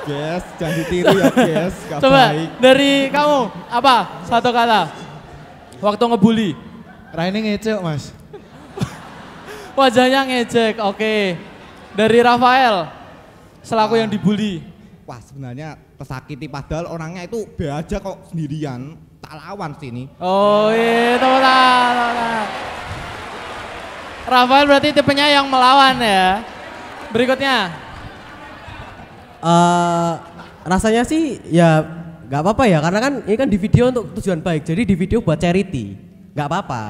Guys, jangan ditiru ya guys. Coba dari kamu apa? Satu kata. Waktu ngebully. Raine ngece kok, Mas. Wajahnya ngejek. Oke. Dari Rafael selaku yang dibully. Wah, sebenarnya tersakiti padahal orangnya itu be aja kok sendirian. Tak lawan sini. Oh iya, teman-teman. Rafael berarti tipenya yang melawan ya. Berikutnya. Rasanya sih ya nggak apa-apa ya, karena kan ini kan di video untuk tujuan baik, jadi di video buat charity, nggak apa-apa.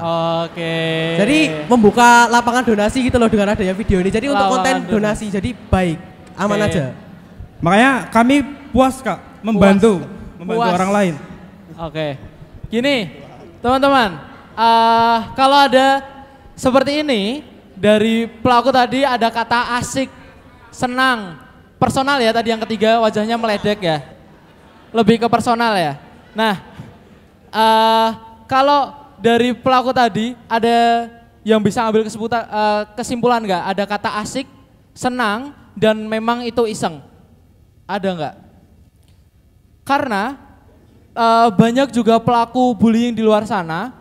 Oke. Jadi membuka lapangan donasi gitu loh dengan adanya video ini, jadi untuk konten donasi, jadi baik, aman aja. Makanya kami puas Kak, membantu orang lain. Oke. Gini, teman-teman, kalau ada seperti ini, dari pelaku tadi ada kata asik, senang, personal ya tadi yang ketiga, wajahnya meledek ya. Lebih ke personal ya. Nah, kalau dari pelaku tadi ada yang bisa ambil kesimpulan nggak? Ada kata asik, senang, dan memang itu iseng. Ada nggak? Karena banyak juga pelaku bullying di luar sana.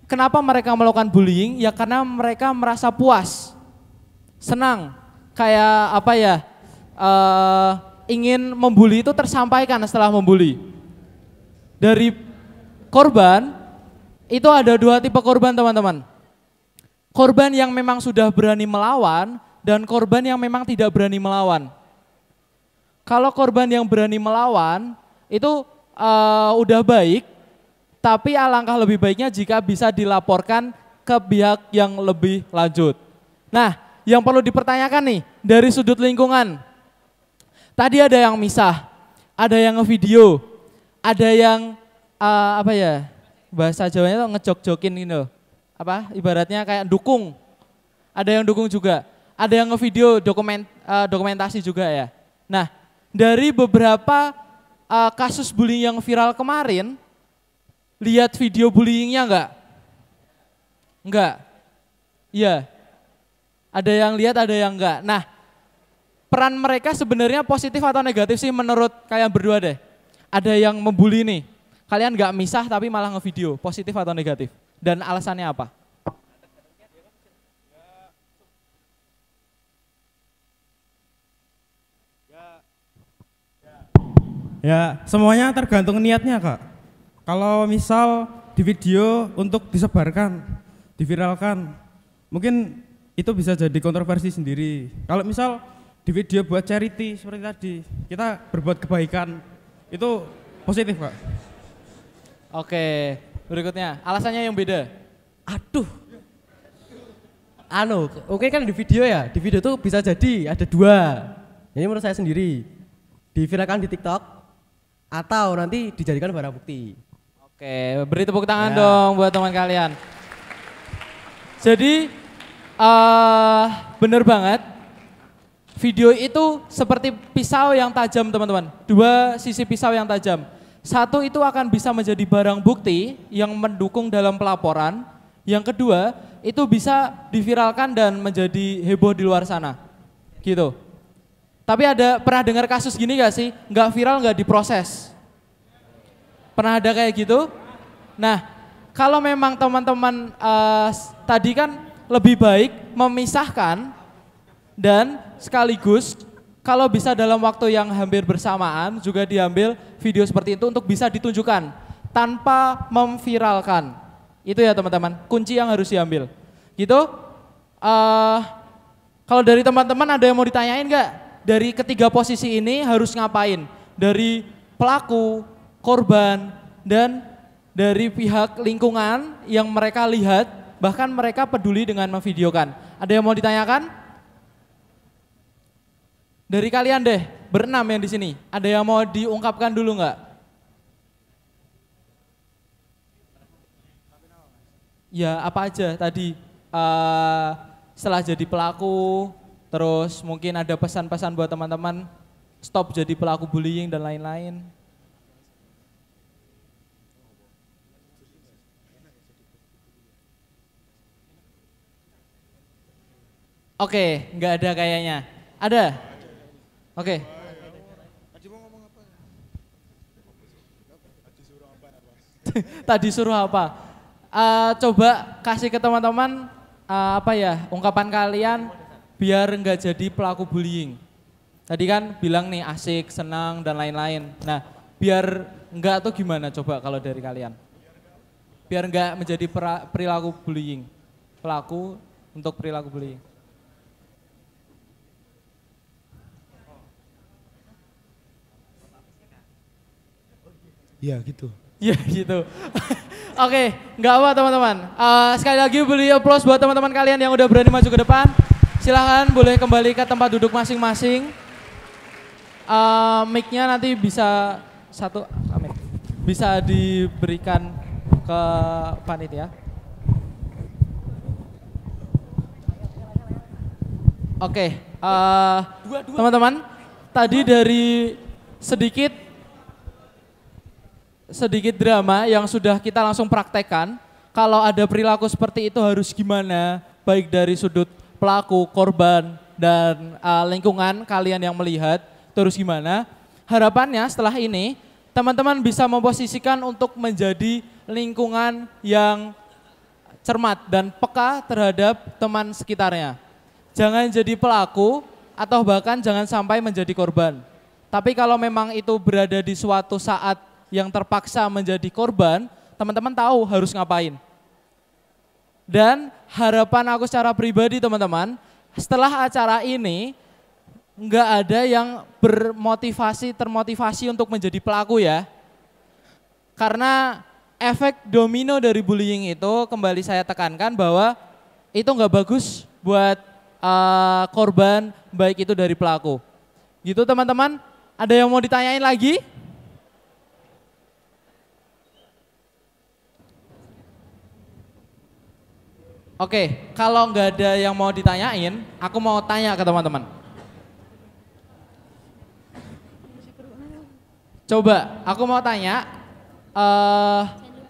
Kenapa mereka melakukan bullying? Ya karena mereka merasa puas, senang, kayak apa ya? Ingin membuli itu tersampaikan setelah membuli. Dari korban itu ada dua tipe korban teman-teman. Korban yang memang sudah berani melawan dan korban yang memang tidak berani melawan. Kalau korban yang berani melawan itu udah baik, tapi alangkah lebih baiknya jika bisa dilaporkan ke pihak yang lebih lanjut. Nah, yang perlu dipertanyakan nih dari sudut lingkungan. Tadi ada yang misah, ada yang ngevideo, ada yang apa ya, bahasa Jawanya tuh ngejok-jokin gitu. Apa ibaratnya kayak dukung. Ada yang dukung juga. Ada yang ngevideo dokumentasi juga ya. Nah, dari beberapa kasus bullying yang viral kemarin, lihat video bullyingnya enggak? Enggak. Iya. Ada yang lihat, ada yang enggak. Nah, peran mereka sebenarnya positif atau negatif sih menurut kalian berdua deh? Ada yang membuli nih, kalian nggak misah tapi malah ngevideo, positif atau negatif? Dan alasannya apa? Ya semuanya tergantung niatnya Kak. Kalau misal di video untuk disebarkan, diviralkan, mungkin itu bisa jadi kontroversi sendiri. Kalau misal di video buat charity seperti tadi, kita berbuat kebaikan, itu positif Pak. Oke, berikutnya, alasannya yang beda. Aduh, oke kan di video ya, di video tuh bisa jadi ada dua. Ini menurut saya sendiri, diviralkan di TikTok, atau nanti dijadikan barang bukti. Oke, beri tepuk tangan dong buat teman kalian. Jadi, bener banget. Video itu seperti pisau yang tajam teman-teman, dua sisi pisau yang tajam. Satu itu akan bisa menjadi barang bukti yang mendukung dalam pelaporan. Yang kedua itu bisa diviralkan dan menjadi heboh di luar sana. Gitu. Tapi pernah dengar kasus gini gak sih? Nggak viral nggak diproses. Pernah ada kayak gitu? Nah, kalau memang teman-teman tadi kan lebih baik memisahkan dan sekaligus kalau bisa dalam waktu yang hampir bersamaan juga diambil video seperti itu untuk bisa ditunjukkan tanpa memviralkan. Itu ya teman-teman, kunci yang harus diambil. Gitu. Kalau dari teman-teman ada yang mau ditanyain nggak? Dari ketiga posisi ini harus ngapain? Dari pelaku, korban, dan dari pihak lingkungan yang mereka lihat, bahkan mereka peduli dengan memvideokan. Ada yang mau ditanyakan? Dari kalian deh, berenam yang di sini. Ada yang mau diungkapkan dulu nggak? Ya apa aja tadi setelah jadi pelaku, terus mungkin ada pesan-pesan buat teman-teman stop jadi pelaku bullying dan lain-lain. Oke, nggak ada kayaknya. Ada? Oke. Tadi suruh apa? Coba kasih ke teman-teman apa ya ungkapan kalian biar nggak jadi pelaku bullying. Tadi kan bilang nih asik, senang dan lain-lain. Nah, biar nggak tuh gimana coba kalau dari kalian? Biar nggak menjadi perilaku bullying. Pelaku untuk perilaku bullying? Iya gitu. Iya gitu. Oke, nggak apa teman-teman. Sekali lagi beri applause buat teman-teman kalian yang udah berani maju ke depan. Silahkan boleh kembali ke tempat duduk masing-masing. Mic-nya nanti bisa bisa diberikan ke panitia. Oke, teman-teman, tadi dari sedikit drama yang sudah kita langsung praktekkan. Kalau ada perilaku seperti itu harus gimana, baik dari sudut pelaku, korban, dan lingkungan kalian yang melihat, terus gimana. Harapannya setelah ini, teman-teman bisa memposisikan untuk menjadi lingkungan yang cermat dan peka terhadap teman sekitarnya. Jangan jadi pelaku atau bahkan jangan sampai menjadi korban. Tapi kalau memang itu berada di suatu saat yang terpaksa menjadi korban, teman-teman tahu harus ngapain. Dan harapan aku secara pribadi teman-teman, setelah acara ini, nggak ada yang termotivasi untuk menjadi pelaku ya. Karena efek domino dari bullying itu kembali saya tekankan bahwa itu nggak bagus buat korban, baik itu dari pelaku. Gitu teman-teman, ada yang mau ditanyain lagi? Oke, kalau nggak ada yang mau ditanyain, aku mau tanya ke teman-teman. Coba, aku mau tanya,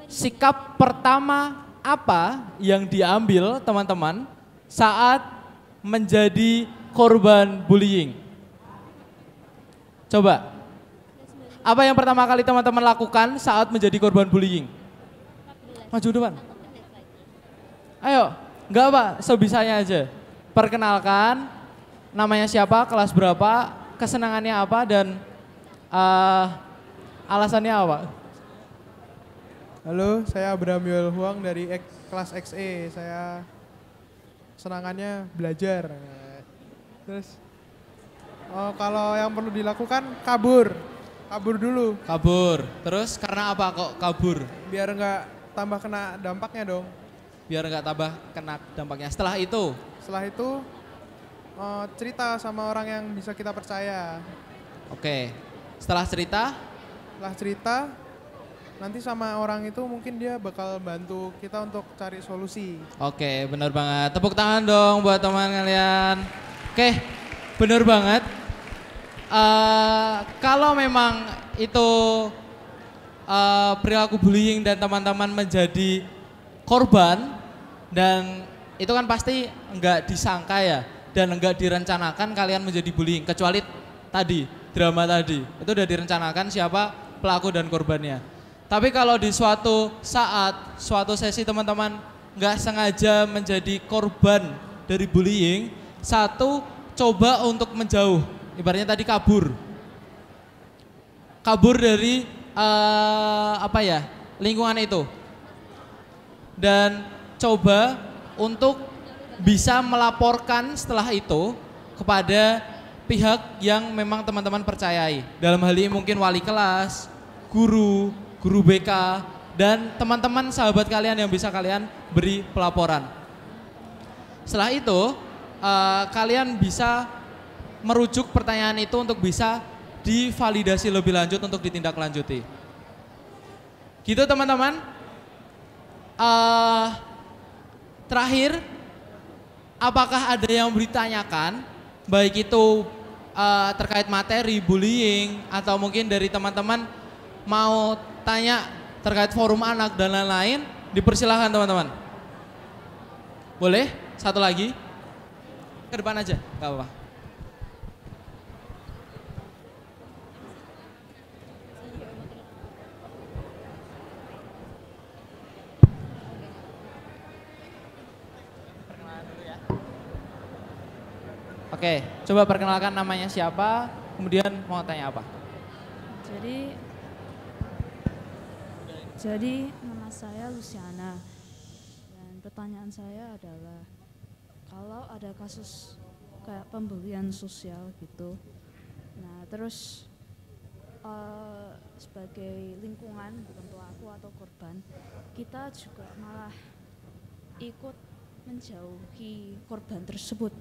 sikap pertama apa yang diambil teman-teman saat menjadi korban bullying? Coba, apa yang pertama kali teman-teman lakukan saat menjadi korban bullying? Maju depan. Ayo, enggak apa, sebisanya aja. Perkenalkan, namanya siapa, kelas berapa, kesenangannya apa, dan alasannya apa? Halo, saya Abraham Yoel Huang dari kelas XE. Saya senangannya belajar. Terus, kalau yang perlu dilakukan kabur dulu. Kabur, terus karena apa kok kabur? Biar nggak tambah kena dampaknya dong. Biar nggak tambah kena dampaknya. Setelah itu cerita sama orang yang bisa kita percaya. Oke, setelah cerita nanti sama orang itu mungkin dia bakal bantu kita untuk cari solusi. Oke, benar banget. Tepuk tangan dong buat teman kalian. Oke, benar banget. Kalau memang itu perilaku bullying dan teman-teman menjadi korban, dan itu kan pasti enggak disangka ya, dan enggak direncanakan kalian menjadi bullying, kecuali tadi, drama tadi, itu udah direncanakan siapa pelaku dan korbannya. Tapi kalau di suatu saat, suatu sesi teman-teman enggak sengaja menjadi korban dari bullying, satu, coba untuk menjauh, ibaratnya tadi kabur dari lingkungan itu. Dan coba untuk bisa melaporkan setelah itu kepada pihak yang memang teman-teman percayai. Dalam hal ini mungkin wali kelas, guru BK, dan teman-teman sahabat kalian yang bisa kalian beri pelaporan. Setelah itu, kalian bisa merujuk pertanyaan itu untuk bisa divalidasi lebih lanjut untuk ditindaklanjuti. Gitu teman-teman. Terakhir, apakah ada yang ditanyakan, baik itu terkait materi bullying atau mungkin dari teman-teman mau tanya terkait forum anak dan lain-lain, dipersilahkan teman-teman. Boleh? Satu lagi? Ke depan aja, gak apa-apa. Oke, coba perkenalkan namanya siapa, kemudian mau tanya apa? Jadi nama saya Luciana dan pertanyaan saya adalah kalau ada kasus kayak pembulian sosial gitu. Nah terus sebagai lingkungan, bukan pelaku atau korban, kita juga malah ikut menjauhi korban tersebut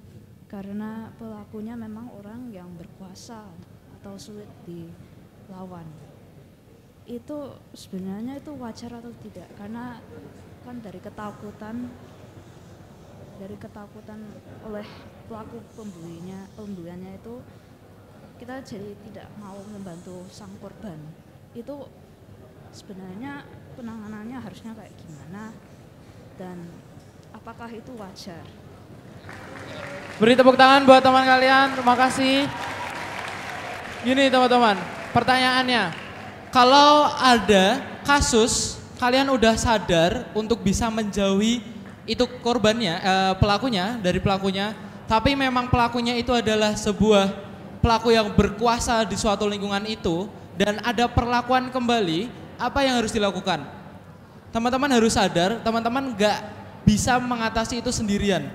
karena pelakunya memang orang yang berkuasa atau sulit dilawan. Itu sebenarnya itu wajar atau tidak? Karena kan dari ketakutan oleh pelaku pembuliannya itu kita jadi tidak mau membantu sang korban. Itu sebenarnya penanganannya harusnya kayak gimana dan apakah itu wajar? Beri tepuk tangan buat teman kalian, terima kasih. Gini teman-teman, pertanyaannya, kalau ada kasus kalian udah sadar untuk bisa menjauhi itu korbannya, pelakunya, tapi memang pelakunya itu adalah sebuah pelaku yang berkuasa di suatu lingkungan itu dan ada perlakuan kembali, apa yang harus dilakukan? Teman-teman harus sadar, teman-teman nggak bisa mengatasi itu sendirian.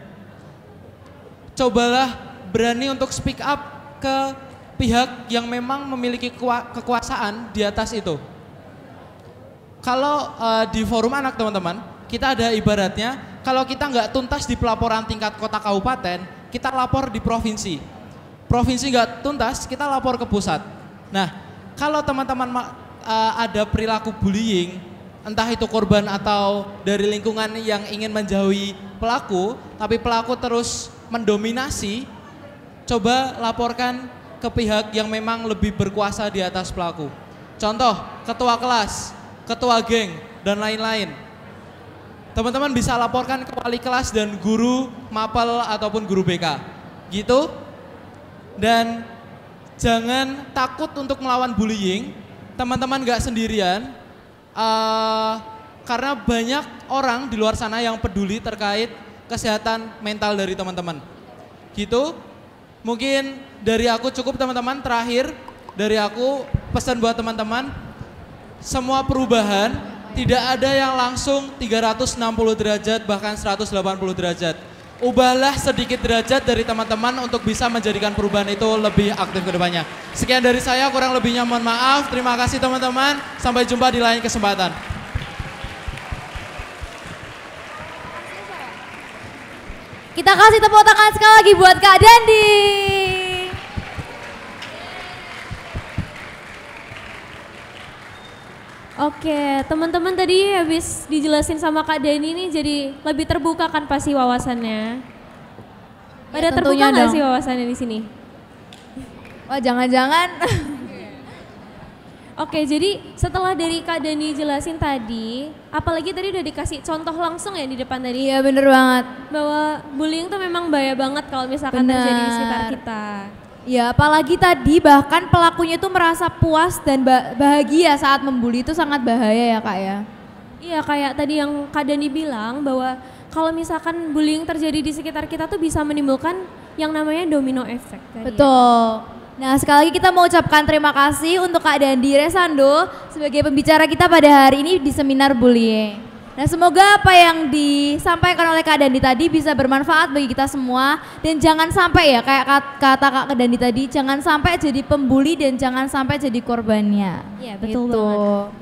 Cobalah berani untuk speak up ke pihak yang memang memiliki kekuasaan di atas itu. Kalau di forum anak teman-teman, kita ada ibaratnya, kalau kita nggak tuntas di pelaporan tingkat kota kabupaten, kita lapor di provinsi. Provinsi nggak tuntas, kita lapor ke pusat. Nah, kalau teman-teman ada perilaku bullying, entah itu korban atau dari lingkungan yang ingin menjauhi pelaku, tapi pelaku terus mendominasi, coba laporkan ke pihak yang memang lebih berkuasa di atas pelaku. Contoh, ketua kelas, ketua geng, dan lain-lain. Teman-teman bisa laporkan ke wali kelas dan guru mapel ataupun guru BK. Gitu. Dan jangan takut untuk melawan bullying. Teman-teman gak sendirian. Karena banyak orang di luar sana yang peduli terkait kesehatan mental dari teman-teman. Gitu. Mungkin dari aku cukup teman-teman. Terakhir dari aku pesan buat teman-teman, semua perubahan tidak ada yang langsung 360 derajat bahkan 180 derajat. Ubahlah sedikit derajat dari teman-teman untuk bisa menjadikan perubahan itu lebih aktif ke depannya. Sekian dari saya, kurang lebihnya mohon maaf. Terima kasih teman-teman. Sampai jumpa di lain kesempatan. Kita kasih tepuk tangan sekali lagi buat Kak Dandi. Oke, teman-teman tadi habis dijelasin sama Kak Dani nih jadi lebih terbuka kan pasti wawasannya. Pada terbuka nggak sih wawasannya di sini? Wah, jangan-jangan. Oke, jadi setelah dari Kak Dani jelasin tadi, apalagi tadi udah dikasih contoh langsung ya di depan tadi. Iya, bener banget. Bahwa bullying tuh memang bahaya banget kalau misalkan terjadi di sekitar kita. Ya, apalagi tadi bahkan pelakunya itu merasa puas dan bahagia saat membuli, itu sangat bahaya ya Kak ya. Iya, kayak tadi yang Kak Dani bilang bahwa kalau misalkan bullying terjadi di sekitar kita tuh bisa menimbulkan yang namanya domino effect. Betul. Nah, sekali lagi kita mau ucapkan terima kasih untuk Kak Dandi Resando sebagai pembicara kita pada hari ini di seminar bullying. Nah, semoga apa yang disampaikan oleh Kak Dandi tadi bisa bermanfaat bagi kita semua. Dan jangan sampai ya, kayak kata Kak Dandi tadi, jangan sampai jadi pembuli dan jangan sampai jadi korbannya. Iya, betul banget.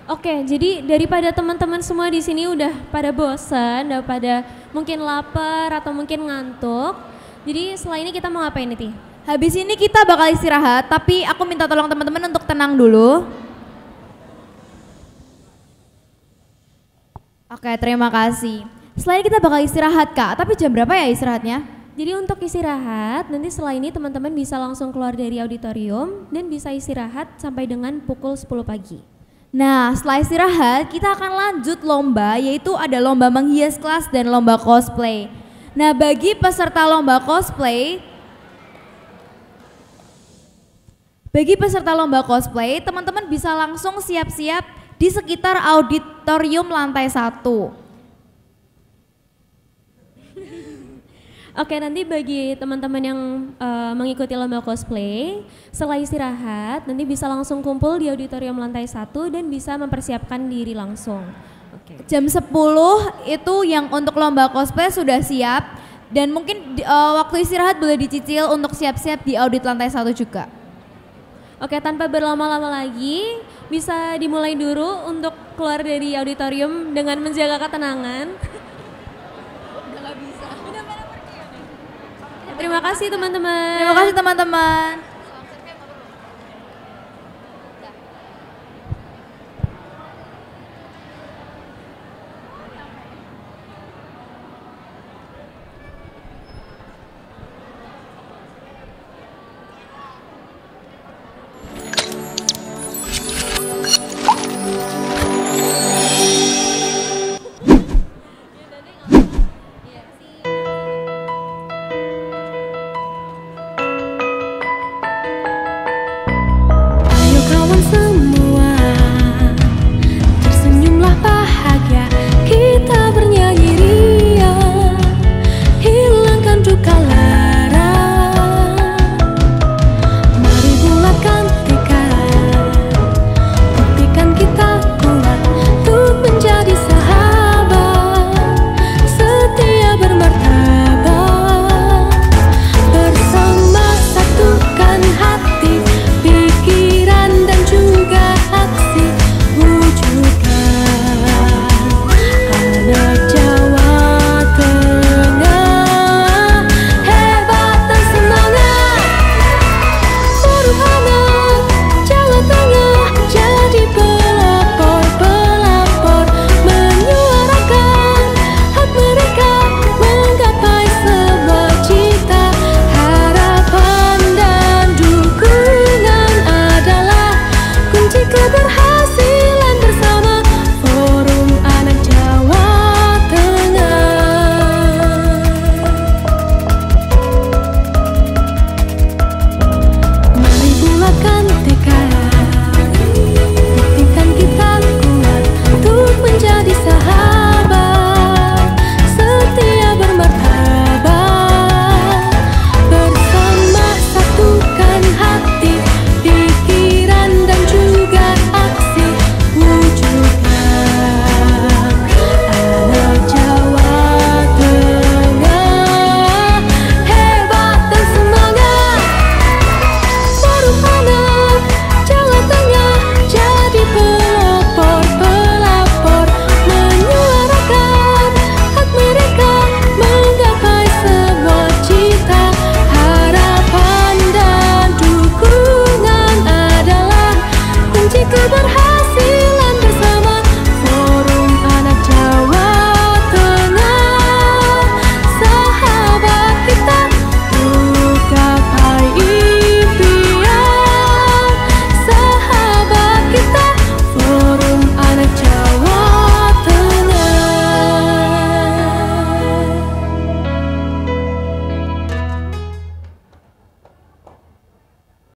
Oke, jadi daripada teman-teman semua di sini udah pada bosan, udah pada mungkin lapar atau mungkin ngantuk. Jadi setelah ini kita mau ngapain nih? Habis ini kita bakal istirahat, tapi aku minta tolong teman-teman untuk tenang dulu. Oke, terima kasih. Setelah ini kita bakal istirahat Kak, tapi jam berapa ya istirahatnya? Jadi untuk istirahat, nanti setelah ini teman-teman bisa langsung keluar dari auditorium dan bisa istirahat sampai dengan pukul 10 pagi. Nah, setelah istirahat kita akan lanjut lomba, yaitu ada lomba menghias kelas dan lomba cosplay. Nah, bagi peserta lomba cosplay, teman-teman bisa langsung siap-siap di sekitar auditorium lantai 1. Oke, nanti bagi teman-teman yang mengikuti lomba cosplay, setelah istirahat nanti bisa langsung kumpul di auditorium lantai 1 dan bisa mempersiapkan diri langsung. Jam 10 itu yang untuk lomba cosplay sudah siap dan mungkin waktu istirahat boleh dicicil untuk siap-siap di audit lantai 1 juga. Oke, tanpa berlama-lama lagi, bisa dimulai dulu untuk keluar dari auditorium dengan menjaga ketenangan. Udah gak bisa. Terima kasih teman-teman. Terima kasih teman-teman. Hati